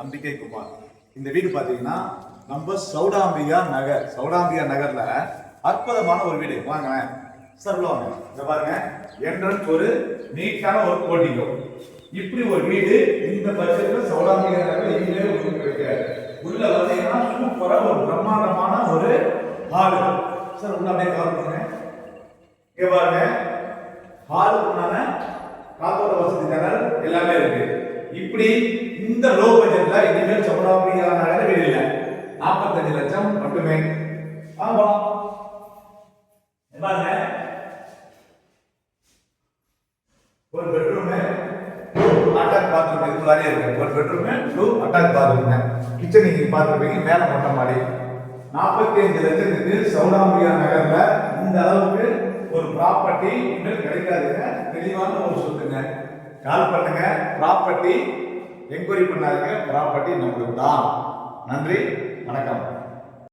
நம்பிக்கை குமார். இந்த வீடு பாத்தீங்கன்னா நம்ம சௌடாம்பிகா நகர்ல அற்புதமான ஒரு வீடு. வாங்க சார், வாங்க. இங்க பாருங்க, என்ட்ரன்ஸ் ஒரு நீட்டான ஒரு போர்டிகோ. இப்படி ஒரு வீடு இந்த பட்ஜெட்ல சௌடாம்பிகா நகர்ல இங்கே இருக்கு. உள்ள பாத்தீங்கன்னா சூப்பரா ஒரு பிரம்மாண்டமான ஒரு ஹால். சார் உள்ள அப்படியே கவர் பண்ணுங்க. இங்க பாருங்க, ஹாலுக்குனால காத்தோட வசதி ஜன்னல் எல்லாமே இருக்கு. இப்படி இந்த லோ பட்ஜெட்ல இனிமேல் சௌடாம்பிகா நகர்ல வீடு இல்லை, 45 லட்சம் மட்டுமே. ஆமா, பாருங்க, ஒரு பெட்ரூம், அட்டாச் பாத்ரூம் இதுக்குள்ளாரே இருக்கு. ஒரு பெட்ரூம், 2 அட்டாச் பாத்ரூம். கிச்சன் நீங்க பார்த்துருப்பீங்க, மேல மொட்டை மாடி. 45 லட்சத்துக்கு சௌடாம்பிகா நகர்ல இந்த அளவுக்கு ஒரு ப்ராப்பர்ட்டி இன்னும் கிடைக்காதுங்க. தெளிவான ஒரு சொத்துங்க. கால் பண்ணுங்க, ப்ராப்பர்ட்டி என்கொயரி பண்ணாதீங்க, ப்ராப்பர்ட்டி நம்மளுக்கு தான். நன்றி, வணக்கம்.